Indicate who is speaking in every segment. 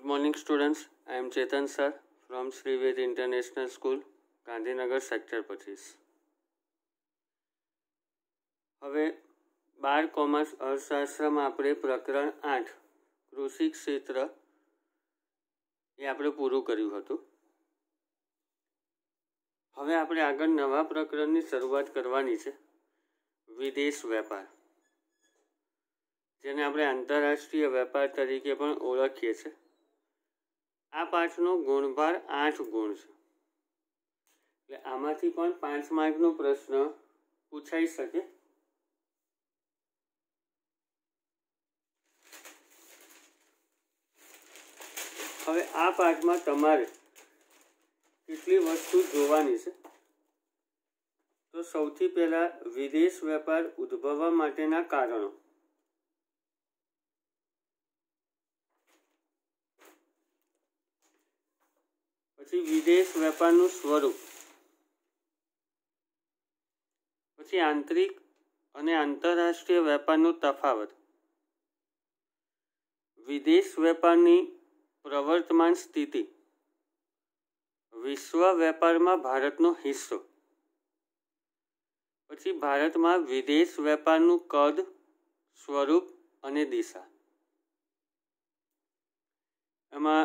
Speaker 1: morning, students. I am Chetan sir from Sri Ved International School, Gandhinagar sector 25. હવે 12 commerce અર્થશાસ્ત્રમાં આપણે પ્રકરણ 8 કૃષિ ક્ષેત્ર એ આપણે પૂરું કર્યું હતું. હવે આપણે આગળ નવા પ્રકરણની શરૂઆત કરવાની છે, વિદેશ વેપાર, જેને આપણે આંતરરાષ્ટ્રીય વેપાર તરીકે પણ ઓળખીએ છીએ. આ પાઠનો ગુણભાર 8 ગુણ છે, એટલે આમાંથી પણ 5 માર્કનો પ્રશ્ન પૂછાઈ શકે. હવે આ પાઠમાં તમારે કેટલી વસ્તુ જોવાની છે, તો સૌથી પહેલા વિદેશ વેપાર ઉદ્ભવવા માટેના કારણો, પછી વિદેશ વેપારનું સ્વરૂપ, પછી આંતરિક અને આંતરરાષ્ટ્રીય વેપારનો તફાવત, વિદેશ વેપારની પ્રવર્તમાન સ્થિતિ, વિશ્વ વેપારમાં ભારતનો હિસ્સો, પછી ભારતમાં વિદેશ વેપારનું કદ, સ્વરૂપ અને દિશા. એમાં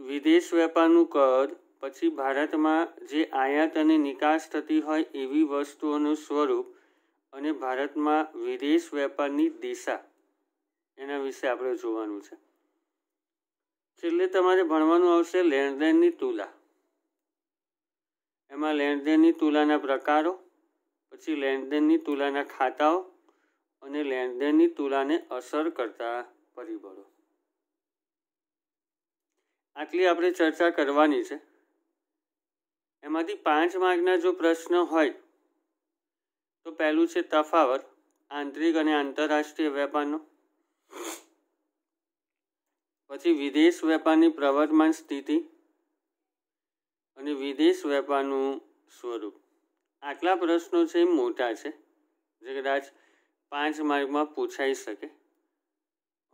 Speaker 1: વિદેશ વેપારનું કદ, પછી ભારતમાં જે આયાત અને નિકાસ થતી હોય એવી વસ્તુઓનું સ્વરૂપ, અને ભારતમાં વિદેશ વેપારની દિશા, એના વિશે આપણે જોવાનું છે. છેલ્લે તમારે ભણવાનું આવશે લેણદેણની તુલા. એમાં લેણદેણની તુલાના પ્રકારો, પછી લેણદેણની તુલાના ખાતાઓ અને લેણદેણની તુલાને અસર કરતા પરિબળો. આટલી આપણે ચર્ચા કરવાની છે. એમાંથી 5 માર્કના જો પ્રશ્ન હોય તો પહેલું છે તફાવત આંતરિક અને આંતરરાષ્ટ્રીય વેપારનો, પછી વિદેશ વેપારની પ્રવર્તમાન સ્થિતિ અને વિદેશ વેપારનું સ્વરૂપ. આટલા પ્રશ્નો છે એ મોટા છે, જે કદાચ 5 માર્કમાં પૂછાઈ શકે.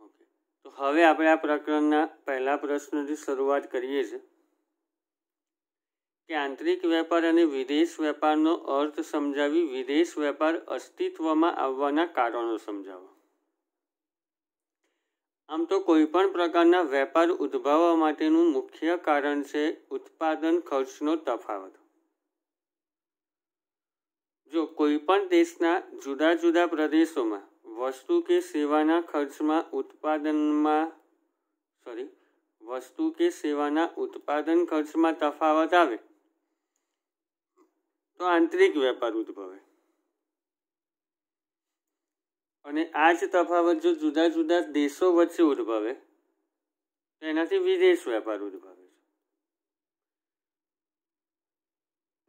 Speaker 1: ઓકે, તો હવે આપણે આ પ્રકરણના પહેલા પ્રશ્નથી શરૂઆત કરીએ છીએ કે આંતરિક વેપાર અને વિદેશ વેપારનો અર્થ સમજાવી વિદેશ વેપાર અસ્તિત્વમાં આવવાના કારણો સમજાવો. આમ તો કોઈ પણ પ્રકારના વેપાર ઉદ્ભવવા માટેનું મુખ્ય કારણ છે ઉત્પાદન ખર્ચનો તફાવત. જો કોઈ પણ દેશના જુદા જુદા પ્રદેશોમાં વસ્તુ કે સેવાના ઉત્પાદન ખર્ચમાં તફાવત આવે તો આંતરિક વેપાર ઉદ્ભવે, અને આ જ તફાવત જો જુદા જુદા દેશો વચ્ચે ઉદ્ભવે તો એનાથી વિદેશ વેપાર ઉદ્ભવે છે.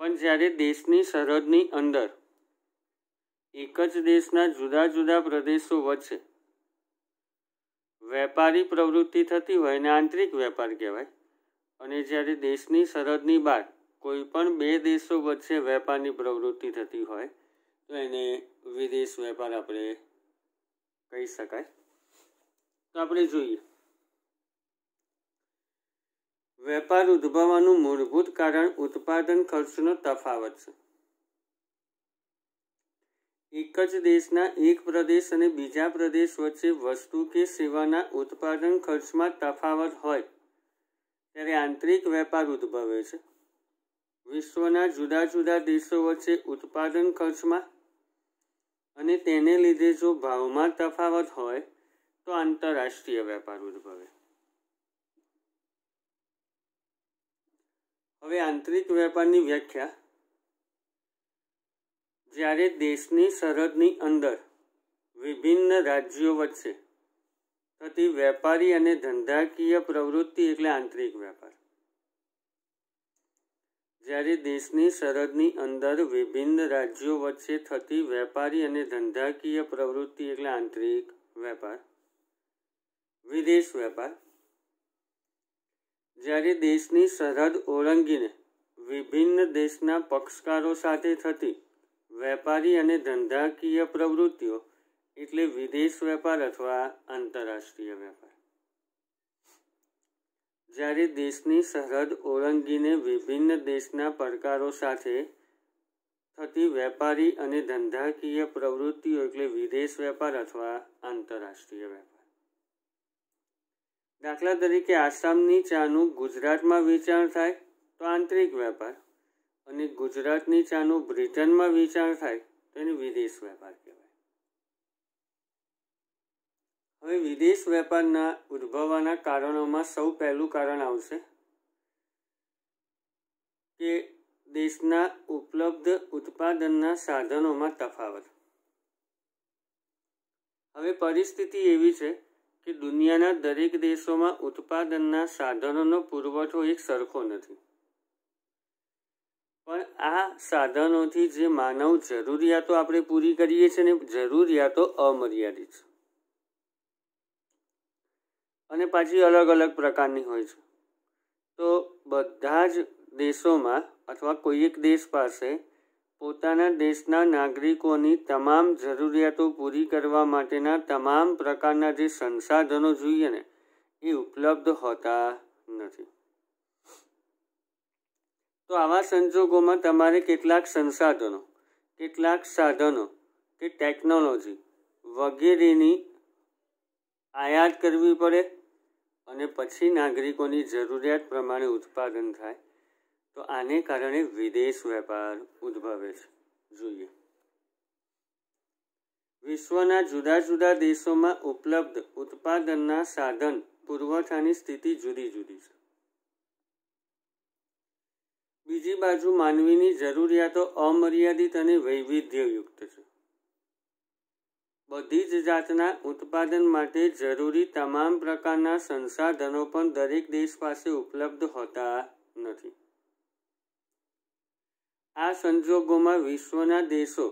Speaker 1: પણ જ્યારે દેશની સરહદની અંદર એક જ દેશના જુદા જુદા પ્રદેશો વચ્ચે વેપારી પ્રવૃત્તિ થતી હોય એને આંતરિક વેપાર કહેવાય, અને જ્યારે દેશની સરહદની બહાર કોઈ પણ 2 દેશો વચ્ચે વેપારની પ્રવૃત્તિ થતી હોય તો એને વિદેશ વેપાર આપણે કહી શકાય. તો આપણે જોઈએ, વેપાર ઉદ્ભવવાનું મૂળભૂત કારણ ઉત્પાદન ખર્ચનો તફાવત છે. એક જ દેશના એક પ્રદેશ અને બીજા પ્રદેશ વચ્ચે વસ્તુ કે સેવાના ઉત્પાદન ખર્ચમાં તફાવત હોય ત્યારે આંતરિક વેપાર ઉદ્ભવે છે. વિશ્વના જુદા જુદા દેશો વચ્ચે ઉત્પાદન ખર્ચમાં અને તેને લીધે જો ભાવમાં તફાવત હોય તો આંતરરાષ્ટ્રીય વેપાર ઉદ્ભવે. હવે આંતરિક વેપારની વ્યાખ્યા, જ્યારે દેશની સરહદની અંદર વિભિન્ન રાજ્યો વચ્ચે થતી વેપારી અને ધંધાકીય પ્રવૃત્તિ એટલે આંતરિક વેપાર. જ્યારે દેશની સરહદની અંદર વિભિન્ન રાજ્યો વચ્ચે થતી વેપારી અને ધંધાકીય પ્રવૃત્તિ એટલે આંતરિક વેપાર. વિદેશ વેપાર, જ્યારે દેશની સરહદ ઓળંગીને વિભિન્ન દેશના પક્ષકારો સાથે થતી વેપારી અને ધંધાકીય પ્રવૃત્તિઓ એટલે વિદેશ વેપાર અથવા આંતરરાષ્ટ્રીય વેપાર. જ્યારે દેશની સરહદ ઓળંગીને વિભિન્ન દેશના પડકારો સાથે થતી વેપારી અને ધંધાકીય પ્રવૃત્તિઓ એટલે વિદેશ વેપાર અથવા આંતરરાષ્ટ્રીય વેપાર. દાખલા તરીકે આસામની ચાનું ગુજરાતમાં વેચાણ થાય તો આંતરિક વેપાર, અને ગુજરાતની ચાનું બ્રિટનમાં વેચાણ થાય તો એને વિદેશ વેપાર કહેવાય. હવે વિદેશ વેપારના ઉદ્ભવવાના કારણોમાં સૌ પહેલું કારણ આવશે કે દેશના ઉપલબ્ધ ઉત્પાદનના સાધનોમાં તફાવત. હવે પરિસ્થિતિ એવી છે કે દુનિયાના દરેક દેશોમાં ઉત્પાદનના સાધનોનો પુરવઠો એક સરખો નથી, પણ આ સાધનોથી જે માનવ જરૂરિયાતો આપણે પૂરી કરીએ છીએ ને જરૂરિયાતો અમર્યાદિત છે અને પાછી અલગ અલગ પ્રકારની હોય છે. તો બધા જ દેશોમાં અથવા કોઈ એક દેશ પાસે પોતાના દેશના નાગરિકોની તમામ જરૂરિયાતો પૂરી કરવા માટેના તમામ પ્રકારના જે સંસાધનો જોઈએ ને એ ઉપલબ્ધ હોતા નથી. તો આવા સંજોગોમાં તમારે કેટલાક સંસાધનો, કેટલાક સાધનો કે ટેકનોલોજી વગેરેની આયાત કરવી પડે અને પછી નાગરિકોની જરૂરિયાત પ્રમાણે ઉત્પાદન થાય. તો આને કારણે વિદેશ વેપાર ઉદ્ભવે છે. જોઈએ, વિશ્વના જુદા જુદા દેશોમાં ઉપલબ્ધ ઉત્પાદનના સાધન પુરવઠાની સ્થિતિ જુદી જુદી છે. બીજી બાજુ માનવીની જરૂરિયાતો અમર્યાદિત અને વૈવિધ્યયુક્ત છે. બધી જ જાતના ઉત્પાદન માટે જરૂરી તમામ પ્રકારના સંસાધનો પણ દરેક દેશ પાસે ઉપલબ્ધ હોતા નથી. આ સંજોગોમાં વિશ્વના દેશો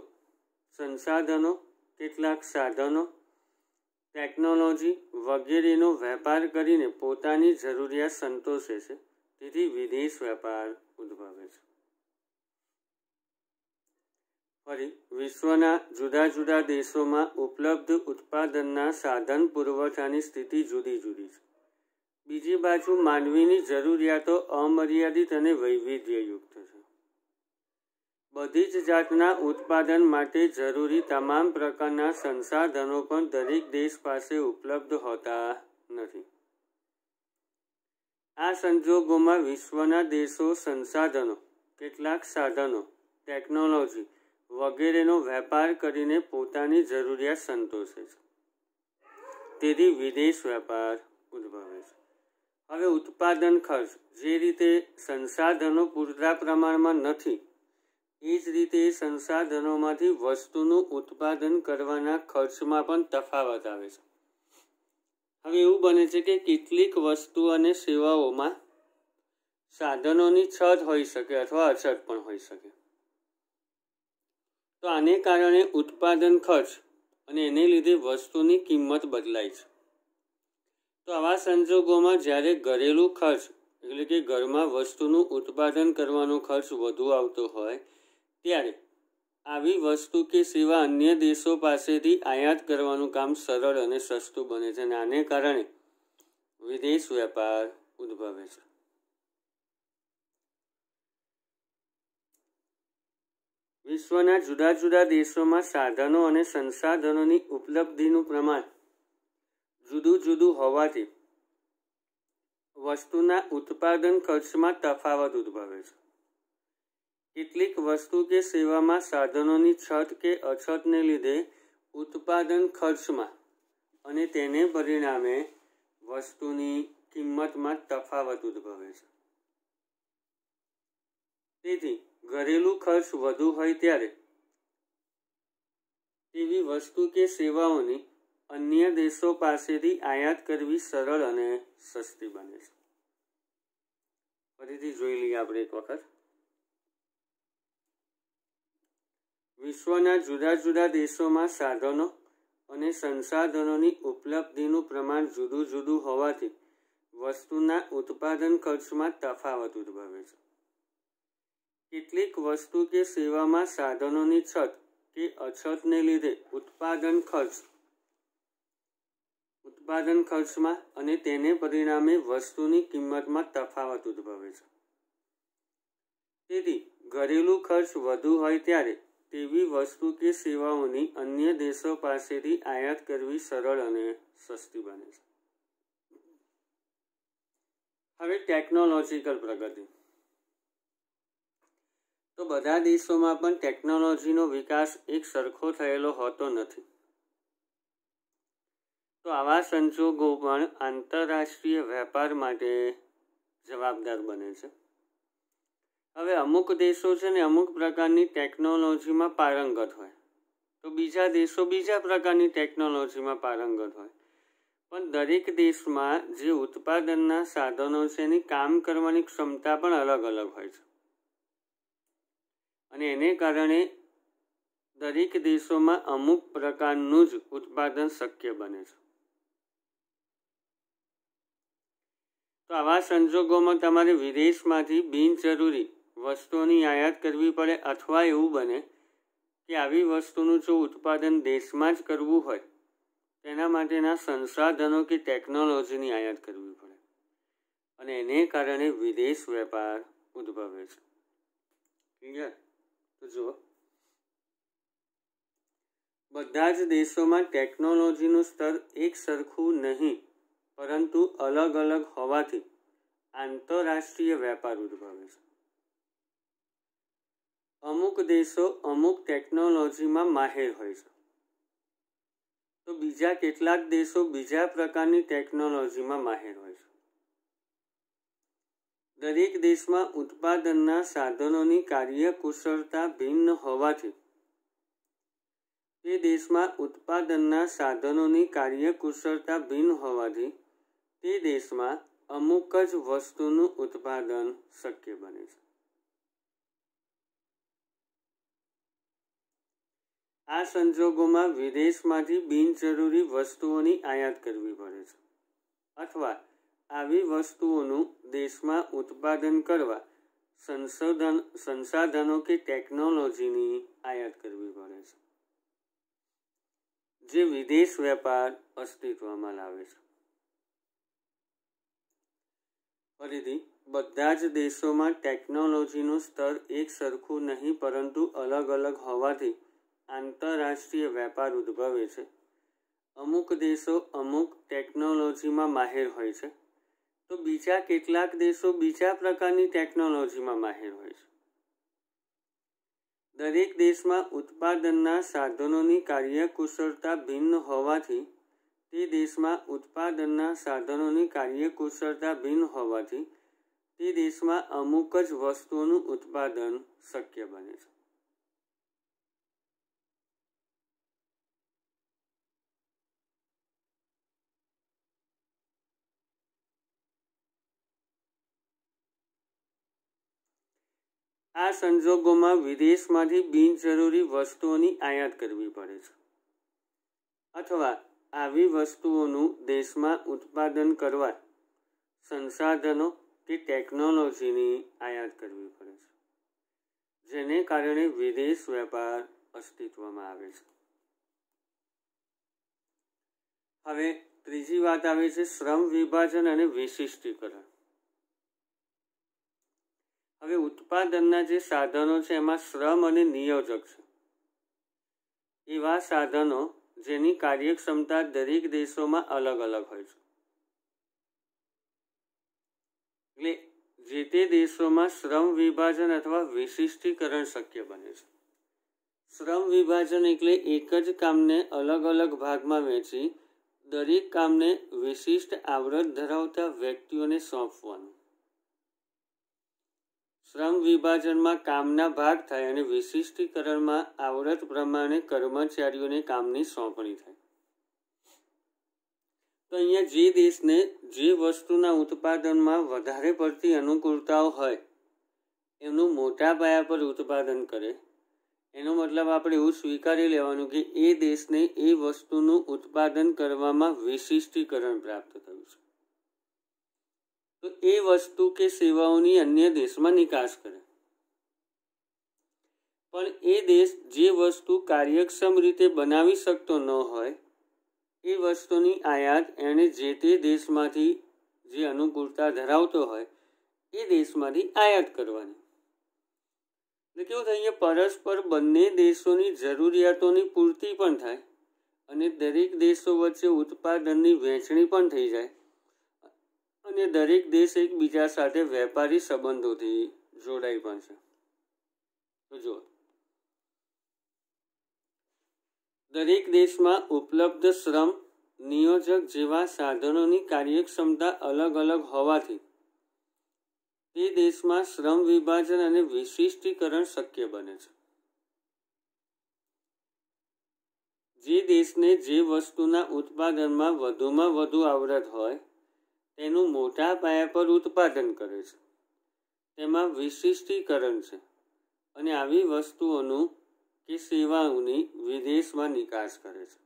Speaker 1: સંસાધનો, કેટલાક સાધનો, ટેકનોલોજી વગેરેનો વેપાર કરીને પોતાની જરૂરિયાત સંતોષે છે. તેથી વિદેશ વેપાર ઉદ્ભવે છે. ફરી, વિશ્વના જુદા જુદા દેશોમાં ઉપલબ્ધ ઉત્પાદનના સાધન પુરવઠાની સ્થિતિ જુદી જુદી છે. બીજી બાજુ માનવીની જરૂરિયાતો અમર્યાદિત અને વૈવિધ્યયુક્ત છે. બધી જ જાતના ઉત્પાદન માટે જરૂરી તમામ પ્રકારના સંસાધનો પણ દરેક દેશ પાસે ઉપલબ્ધ હોતા નથી. આ સંજોગોમાં વિશ્વના દેશો સંસાધનો, કેટલાક સાધનો, ટેકનોલોજી વગેરેનો વેપાર કરીને પોતાની જરૂરિયાત સંતોષે છે. તેથી વિદેશ વેપાર ઉદ્ભવે છે. હવે ઉત્પાદન ખર્ચ, જે રીતે સંસાધનો પૂરતા પ્રમાણમાં નથી એ જ રીતે સંસાધનોમાંથી વસ્તુનું ઉત્પાદન કરવાના ખર્ચમાં પણ તફાવત આવે છે. હવે એવું બને છે કે કેટલીક વસ્તુ અને સેવાઓમાં સાધનોની છત હોઈ શકે અથવા અછત પણ હોઈ શકે. તો આને કારણે ઉત્પાદન ખર્ચ અને એને લીધે વસ્તુની કિંમત બદલાય છે. તો આવા સંજોગોમાં જ્યારે ઘરેલું ખર્ચ એટલે કે ઘરમાં વસ્તુનું ઉત્પાદન કરવાનો ખર્ચ વધુ આવતો હોય ત્યારે આવી વસ્તુ કે સેવા અન્ય દેશો પાસેથી આયાત કરવાનું કામ સરળ અને સસ્તું બને છે અને આને કારણે વિદેશ વેપાર ઉદ્ભવે છે. વિશ્વના જુદા જુદા દેશોમાં સાધનો અને સંસાધનોની ઉપલબ્ધિનું પ્રમાણ જુદું જુદું હોવાથી વસ્તુના ઉત્પાદન ખર્ચમાં તફાવત ઉદ્ભવે છે. કેટલીક વસ્તુ કે સેવામાં સાધનોની છત કે અછતને લીધે ઉત્પાદન ખર્ચમાં અને તેને પરિણામે વસ્તુની કિંમતમાં તફાવત ઉદ્ભવે છે. તેથી ઘરેલું ખર્ચ વધુ હોય ત્યારે તેવી વસ્તુ કે સેવાઓની અન્ય દેશો પાસેથી આયાત કરવી સરળ અને સસ્તી બને છે. ફરીથી જોઈ લઈએ આપણે એક વખત. વિશ્વના જુદા જુદા દેશોમાં સાધનો અને સંસાધનોની ઉપલબ્ધિનું પ્રમાણ જુદું જુદું હોવાથી વસ્તુના ઉત્પાદન ખર્ચમાં તફાવત ઉદ્ભવે છે. કેટલીક વસ્તુ કે સેવામાં સાધનોની છત કે અછતને લીધે ઉત્પાદન ખર્ચ ઉત્પાદન ખર્ચમાં અને તેને પરિણામે વસ્તુની કિંમતમાં તફાવત ઉદ્ભવે છે. તેથી ઘરેલું ખર્ચ વધુ હોય ત્યારે તેવી વસ્તુ કે સેવાઓની અન્ય દેશો પાસેથી આયાત કરવી સરળ અને સસ્તી બને છે. હવે ટેકનોલોજીકલ પ્રગતિ. તો બધા દેશોમાં પણ ટેકનોલોજીનો વિકાસ એક સરખો થયેલો હોતો નથી. તો આવા સંજોગો પણ આંતરરાષ્ટ્રીય વેપાર માટે જવાબદાર બને છે. હવે અમુક દેશો છે ને અમુક પ્રકારની ટેકનોલોજીમાં પારંગત હોય, તો બીજા દેશો બીજા પ્રકારની ટેકનોલોજીમાં પારંગત હોય, પણ દરેક દેશમાં જે ઉત્પાદનના સાધનો છે એની કામ કરવાની ક્ષમતા પણ અલગ અલગ હોય છે. અને એને કારણે દરેક દેશોમાં અમુક પ્રકારનું જ ઉત્પાદન શક્ય બને છે. તો આવા સંજોગોમાં તમારે વિદેશમાંથી બિનજરૂરી વસ્તુઓની આયાત કરવી પડે, અથવા એવું બને કે આવી વસ્તુનું જો ઉત્પાદન દેશમાં જ કરવું હોય તેના માટેના સંસાધનો કે ટેકનોલોજીની આયાત કરવી પડે, અને એને કારણે વિદેશ વેપાર ઉદ્ભવે છે. ક્લિયર? તો જુઓ, બધા જ દેશોમાં ટેકનોલોજીનું સ્તર એક સરખું નહીં પરંતુ અલગ અલગ હોવાથી આંતરરાષ્ટ્રીય વેપાર ઉદ્ભવે છે. અમુક દેશો અમુક ટેકનોલોજીમાં માહેર હોય છે, તો બીજા કેટલાક દેશો બીજા પ્રકારની ટેકનોલોજીમાં માહેર હોય છે. દરેક દેશમાં ઉત્પાદનના સાધનોની કાર્યકુશળતા ભિન્ન હોવાથી તે દેશમાં અમુક જ વસ્તુનું ઉત્પાદન શક્ય બને છે. આ સંજોગોમાં વિદેશમાંથી બિનજરૂરી વસ્તુઓની આયાત કરવી પડે છે, અથવા આવી વસ્તુઓનું દેશમાં ઉત્પાદન કરવા સંસાધનો કે ટેકનોલોજીની આયાત કરવી પડે છે, જે વિદેશ વેપાર અસ્તિત્વમાં લાવે છે. ફરીથી, બધા જ દેશોમાં ટેકનોલોજીનું સ્તર એક સરખું નહીં પરંતુ અલગ અલગ હોવાથી આંતરરાષ્ટ્રીય વેપાર ઉદ્ભવે છે. અમુક દેશો અમુક ટેકનોલોજીમાં માહેર હોય છે, તો બીજા કેટલાક દેશો બીજા પ્રકારની ટેકનોલોજીમાં માહેર હોય છે. દરેક દેશમાં ઉત્પાદનના સાધનોની કાર્યકુશળતા ભિન્ન હોવાથી તે દેશમાં અમુક જ વસ્તુઓનું ઉત્પાદન શક્ય બને છે. આ સંજોગોમાં વિદેશમાંથી બિનજરૂરી વસ્તુઓની આયાત કરવી પડે છે, અથવા આવી વસ્તુઓનું દેશમાં ઉત્પાદન કરવા સંસાધનો કે ટેકનોલોજીની આયાત કરવી પડે છે, જેને કારણે વિદેશ વેપાર અસ્તિત્વમાં આવે છે. હવે ત્રીજી વાત આવે છે શ્રમ વિભાજન અને વિશિષ્ટીકરણ. હવે ઉત્પાદનના જે સાધનો છે એમાં શ્રમ અને નિયોજક છે એવા સાધનો જેની કાર્યક્ષમતા દરેક દેશોમાં અલગ અલગ હોય છે. એટલે જે તે દેશોમાં શ્રમ વિભાજન અથવા વિશિષ્ટીકરણ શક્ય બને છે. શ્રમ વિભાજન એટલે એક જ કામને અલગ અલગ ભાગમાં વહેંચી દરેક કામને વિશિષ્ટ આવડત ધરાવતા વ્યક્તિઓને સોંપવાનું. શ્રમ વિભાજનમાં કામના ભાગ થાય અને વિશિષ્ટીકરણમાં આવડત પ્રમાણે કર્મચારીઓને કામની સોંપણી થાય. તો અહીંયા જે દેશને જે વસ્તુના ઉત્પાદનમાં વધારે પડતી અનુકૂળતાઓ હોય એનું મોટા પાયા પર ઉત્પાદન કરે, એનો મતલબ આપણે એવું સ્વીકારી લેવાનું કે એ દેશને એ વસ્તુનું ઉત્પાદન કરવામાં વિશિષ્ટીકરણ પ્રાપ્ત થયું છે. તો એ વસ્તુ કે સેવાઓની અન્ય દેશમાં નિકાસ કરે. પણ એ દેશ જે વસ્તુ કાર્યક્ષમ રીતે બનાવી શકતો ન હોય એ વસ્તુની આયાત એણે જે તે દેશમાંથી જે અનુકૂળતા ધરાવતો હોય એ દેશમાંથી આયાત કરવાની. એટલે કેવું થાય, પરસ્પર બંને દેશોની જરૂરિયાતોની પૂર્તિ પણ થાય અને દરેક દેશો વચ્ચે ઉત્પાદનની વહેંચણી પણ થઈ જાય અને દરેક દેશ એકબીજા સાથે વેપારી સંબંધોથી જોડાઈ પણ છે. તો જો દરેક દેશમાં ઉપલબ્ધ શ્રમ, નિયોજક જેવા સાધનોની કાર્યક્ષમતા અલગ અલગ હોવાથી તે દેશમાં શ્રમ વિભાજન અને વિશિષ્ટીકરણ શક્ય બને છે. જે દેશને જે વસ્તુના ઉત્પાદનમાં વધુમાં વધુ આવડત હોય તેનું મોટા પાયા પર ઉત્પાદન કરે છે. તેમાં વિશિષ્ટીકરણ છે અને આવી વસ્તુઓનું કે સેવાઓની વિદેશમાં નિકાસ કરે છે.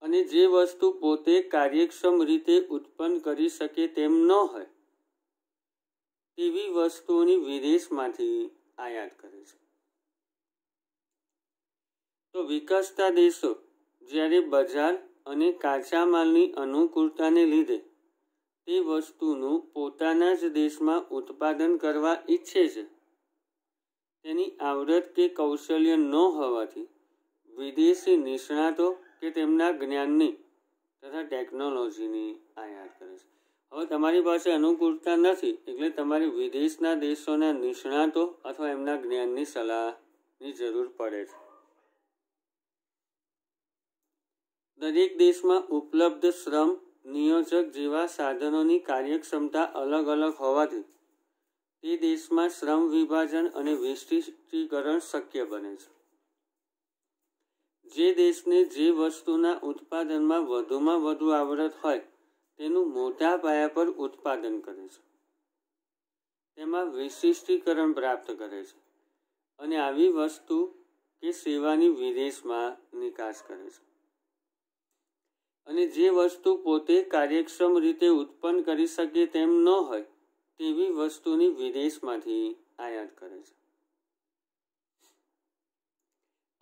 Speaker 1: અને જે વસ્તુ પોતે કાર્યક્ષમ રીતે ઉત્પન્ન કરી શકે તેમ ન હોય તેવી વસ્તુઓની વિદેશમાંથી આયાત કરે છે. તો વિકસતા દેશો જ્યારે બજાર અને કાચા માલની અનુકૂળતાને લીધે તે વસ્તુનું પોતાના જ દેશમાં ઉત્પાદન કરવા ઈચ્છે છે, તેની આવડત કે કૌશલ્ય ન હોવાથી વિદેશી નિષ્ણાતો કે તેમના જ્ઞાનની તથા ટેકનોલોજીની આયાત કરે છે. હવે તમારી પાસે અનુકૂળતા નથી એટલે તમારે વિદેશના દેશોના નિષ્ણાતો અથવા એમના જ્ઞાનની સલાહની જરૂર પડે છે. દરેક દેશમાં ઉપલબ્ધ શ્રમ, નિયોજક જેવા સાધનોની કાર્યક્ષમતા અલગ અલગ હોવાથી તે દેશમાં શ્રમ વિભાજન અને વિશિષ્ટીકરણ શક્ય બને છે. જે દેશને જે વસ્તુના ઉત્પાદનમાં વધુમાં વધુ આવડત હોય તેનું મોટા પાયા પર ઉત્પાદન કરે છે. તેમાં વિશિષ્ટીકરણ પ્રાપ્ત કરે છે અને આવી વસ્તુ કે સેવાની વિદેશમાં નિકાસ કરે છે. અને જે વસ્તુ પોતે કાર્યક્ષમ રીતે ઉત્પન્ન કરી શકે તેમ ન હોય તેવી વસ્તુની વિદેશમાંથી આયાત કરે છે.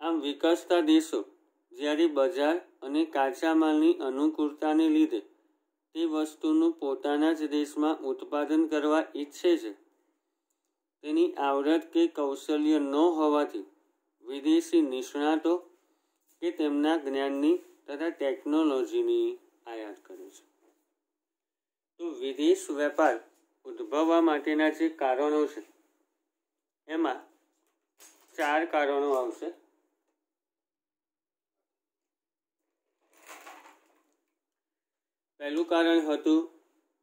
Speaker 1: આમ વિકસતા દેશો જ્યારે બજાર અને કાચા માલની અનુકૂળતાને લીધે તે વસ્તુનું પોતાના જ દેશમાં ઉત્પાદન કરવા ઈચ્છે છે, તેની આવડત કે કૌશલ્ય ન હોવાથી વિદેશી નિષ્ણાતો કે તેમના જ્ઞાનની તથા ટેકનોલોજીની આયાત કરે છે. તો વિદેશ વેપાર ઉદ્ભવવા માટેના જે કારણો છે એમાં 4 કારણો આવશે. પહેલું કારણ હતું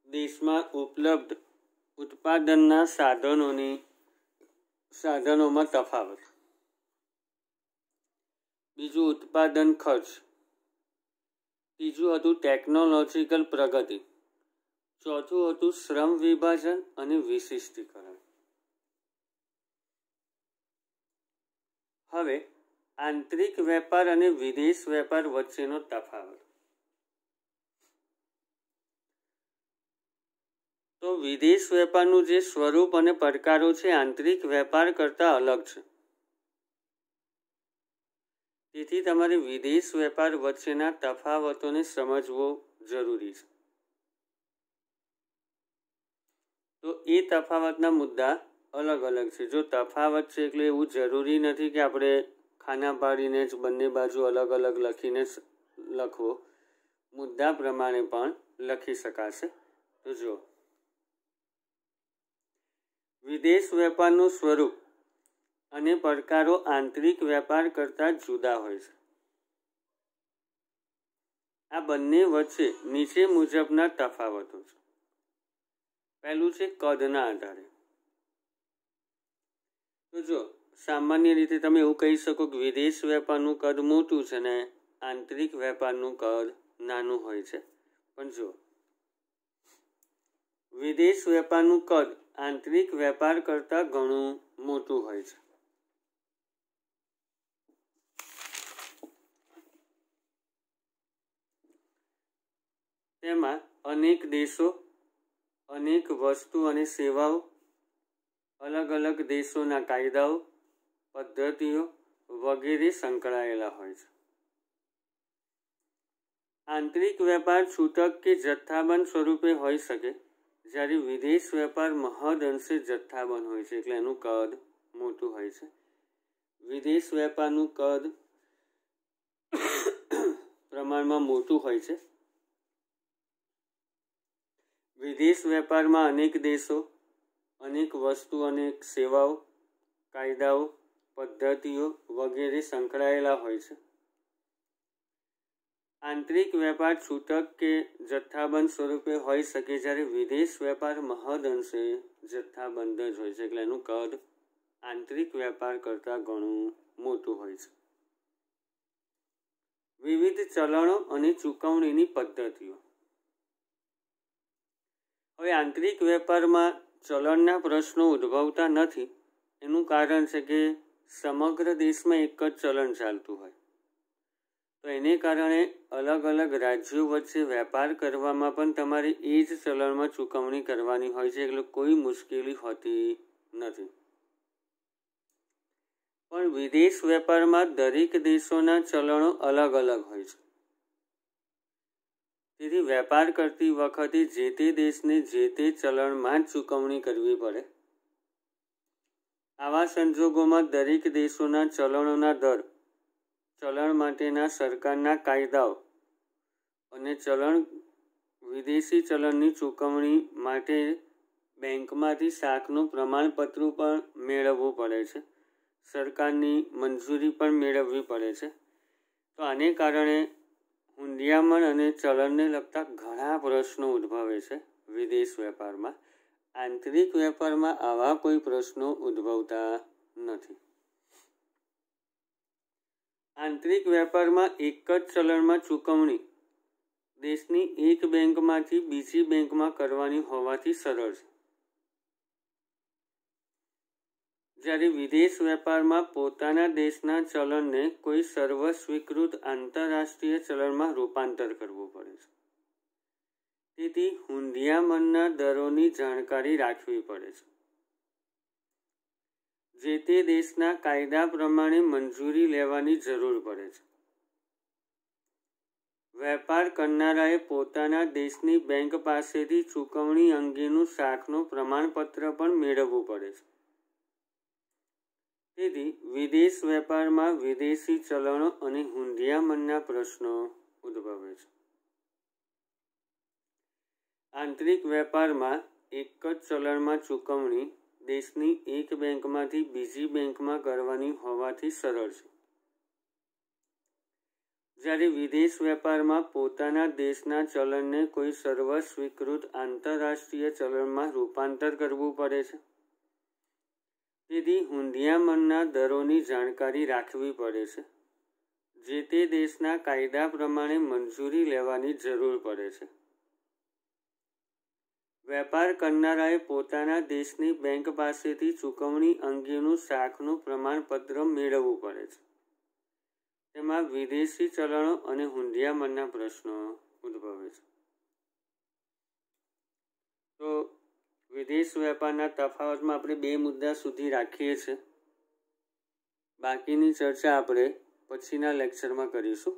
Speaker 1: દેશમાં ઉપલબ્ધ ઉત્પાદનના સાધનોમાં તફાવત. બીજું ઉત્પાદન ખર્ચ. ત્રીજું હતું ટેકનોલોજીકલ પ્રગતિ. ચોથું હતું શ્રમ વિભાજન અને વિશિષ્ટીકરણ. હવે આંતરિક વેપાર અને વિદેશ વેપાર વચ્ચેનો તફાવત. તો વિદેશ વેપારનું જે સ્વરૂપ અને પડકારો છે આંતરિક વેપાર કરતાં અલગ છે. તેથી તમારે વિદેશ વેપાર વચ્ચેના તફાવતોને સમજવો જરૂરી છે. તો એ તફાવતના મુદ્દા અલગ અલગ છે. જો તફાવત છે એટલે એવું જરૂરી નથી કે આપણે ખાના પાડીને જ બંને બાજુ અલગ અલગ લખીને લખવો. મુદ્દા પ્રમાણે પણ લખી શકાશે. તો જો વિદેશ વેપારનું સ્વરૂપ અને પડકારો આંતરિક વેપાર કરતાં જુદા હોય છે. આ બંને વચ્ચે નીચે મુજબના તફાવતો છે. પહેલું છે કદના આધારે. તો જો સામાન્ય રીતે તમે એવું કહી શકો કે વિદેશ વેપારનું કદ મોટું છે ને આંતરિક વેપારનું કદ નાનું હોય છે. પણ જો વિદેશ વેપારનું કદ આંતરિક વેપાર કરતાં ઘણું મોટું હોય છે. તેમાં અનેક દેશો, અનેક વસ્તુ અને સેવાઓ, અલગ અલગ દેશોના કાયદાઓ, પદ્ધતિઓ વગેરે સંકળાયેલા હોય છે. આંતરિક વેપાર છૂટક કે જથ્થાબંધ સ્વરૂપે હોઈ શકે, જ્યારે વિદેશ વેપાર મહદ અંશે જથ્થાબંધ હોય છે, એટલે એનું કદ મોટું હોય છે. વિદેશ વેપારનું કદ પ્રમાણમાં મોટું હોય છે. વિદેશ વેપારમાં અનેક દેશો, અનેક વસ્તુ, અનેક સેવાઓ, કાયદાઓ, પદ્ધતિઓ વગેરે સંકળાયેલા હોય છે. આંતરિક વેપાર છૂટક કે જથ્થાબંધ સ્વરૂપે હોઈ શકે, જ્યારે વિદેશ વેપાર મહદ અંશે જથ્થાબંધ જ હોય છે, એટલે એનું કદ આંતરિક વેપાર કરતાં ઘણું મોટું હોય છે. વિવિધ ચલણો અને ચૂકવણીની પદ્ધતિઓ. હવે આંતરિક વેપારમાં ચલણના પ્રશ્નો ઉદ્ભવતા નથી. એનું કારણ છે કે સમગ્ર દેશમાં એક જ ચલણ ચાલતું હોય, તો એને કારણે અલગ અલગ રાજ્યો વચ્ચે વેપાર કરવામાં પણ તમારે એ જ ચલણમાં ચૂકવણી કરવાની હોય છે, એટલે કોઈ મુશ્કેલી હોતી નથી. પણ વિદેશ વેપારમાં દરેક દેશોના ચલણો અલગ અલગ હોય છે. તેથી વેપાર કરતી વખતે જે તે દેશને જે તે ચલણમાં જ ચૂકવણી કરવી પડે. આવા સંજોગોમાં દરેક દેશોના ચલણોના દર, ચલણ માટેના સરકારના કાયદાઓ અને વિદેશી ચલણની ચૂકવણી માટે બેંકમાંથી શાખનું પ્રમાણપત્ર પણ મેળવવું પડે છે. સરકારની મંજૂરી પણ મેળવવી પડે છે. તો આને કારણે હુંડિયામણ અને ચલણને લગતા ઘણા પ્રશ્નો ઉદ્ભવે છે વિદેશ વેપારમાં. આંતરિક વેપારમાં આવા કોઈ પ્રશ્નો ઉદ્ભવતા નથી. આંતરિક વેપારમાં એક જ ચલણમાં ચૂકવણી દેશની એક બેંકમાંથી બીજી બેંકમાં કરવાની હોવાથી સરળ છે, જ્યારે વિદેશ વેપારમાં પોતાના દેશના ચલણને કોઈ સર્વસ્વીકૃત આંતરરાષ્ટ્રીય ચલણમાં રૂપાંતર કરવું પડે છે. તેથી હુંડિયામણના દરોની જાણકારી રાખવી પડે છે. જે તે દેશના કાયદા પ્રમાણે મંજૂરી લેવાની જરૂર પડે છે. વેપાર કરનારાએ પોતાના દેશની બેંક પાસેથી ચૂકવણી અંગેનું શાખનું પ્રમાણપત્ર પણ મેળવવું પડે છે. તેથી વિદેશ વેપારમાં વિદેશી ચલણો અને હુંડિયામણના પ્રશ્નો ઉદ્ભવે છે. આંતરિક વેપારમાં એક જ ચલણમાં ચૂકવણી દેશની એક બેંકમાંથી બીજી બેંકમાં કરવાની હોવાથી સરળ છે, જ્યારે વિદેશ વેપારમાં પોતાના દેશના ચલણને કોઈ સર્વસ્વીકૃત આંતરરાષ્ટ્રીય ચલણમાં રૂપાંતર કરવું પડે છે. તેથી હુંડિયામણના દરોની જાણકારી રાખવી પડે છે. જે તે દેશના કાયદા પ્રમાણે મંજૂરી લેવાની જરૂર પડે છે. વેપાર કરનારાએ પોતાના દેશની બેંક પાસેથી ચૂકવણી અંગેનું શાખનું પ્રમાણપત્ર મેળવવું પડે છે. તેમાં વિદેશી ચલણો અને હુંડિયામણના પ્રશ્નો ઉદ્ભવે છે. તો વિદેશ વેપારના તફાવતમાં આપણે 2 મુદ્દા સુધી રાખીએ છીએ. બાકીની ચર્ચા આપણે પછીના લેક્ચરમાં કરીશું.